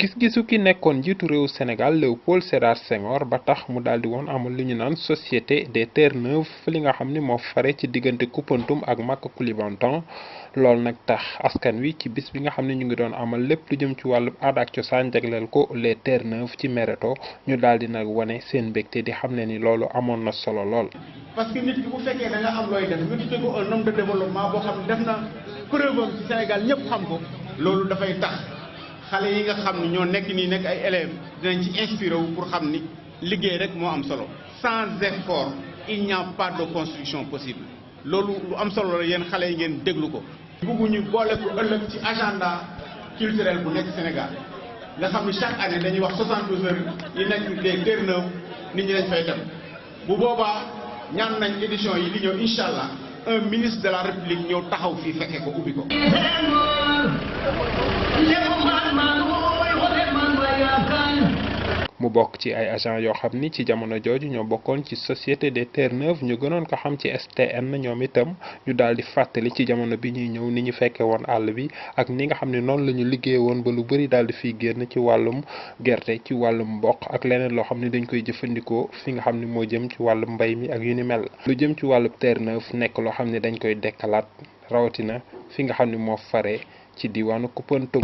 gis-gisu ki nekkoon njiitu réewu Sénégal Léopold Sédar Senghor ba tax mu daldi woon amul li ñu naan société des terres neuves li nga xam ni moo fare ci diggante Koupantoum ak Maka Koulibantang loolu nag tax askan wi ci bis bi nga xam ne ñu ngi doon amal lépp lu jëm ci wàllu aada ak cosaan jagleel ko les terres neuves ci Mereto ñu daldi nag wane seen mbégte di xam ne ni loolu amoon na solo lool. parce que nit ki bu fekkee da nga am looy def nga tuddee ko un homme de développement boo xam ne def na preuve am ci Sénégal ñëpp xam ko loolu dafay tax. xale yi nga xam ne ñoo nekk nii nekk ay élèves dinañ ci inspiré wu pour xam ni liggéey rek moo am solo sans effort il n'y a pas de construction possible loolu lu am solo la yéen xale yi ngeen déglu ko. bëgguñu boole ko ëllëg ci agenda culturel bu nekk Sénégal nga xam ni chaque année dañuy wax 72 heures yi nekk des terres neuves nit ñi dañ fay dem bu boobaa ñaan nañ édition yi di ñëw incha allah un ministre de la république ñëw taxaw fii fekke ko ubbi ko. mu bokk ci ay agent yoo xam ni ci jamono jooju ñoo bokkoon ci société des terres neuves ñu gënoon ko xam ci STN ñoom itam ñu daal di fàttali ci jamono bi ñuy ñëw ni ñu fekke woon àll bi ak ni nga xam ne noonu la ñu liggéey woon ba lu bëri daal di fiy génn ci wàllum gerte ci wàllum mboq ak leneen loo xam ne dañ koy jëfandikoo fi nga xam ne moo jëm ci wàllum mbay mi ak yu ni mel lu jëm ci wàllum terre neuve nekk loo xam ne dañ koy dekkalaat rawatina fi nga xam ne moo fare ci diwaanu Koupantoum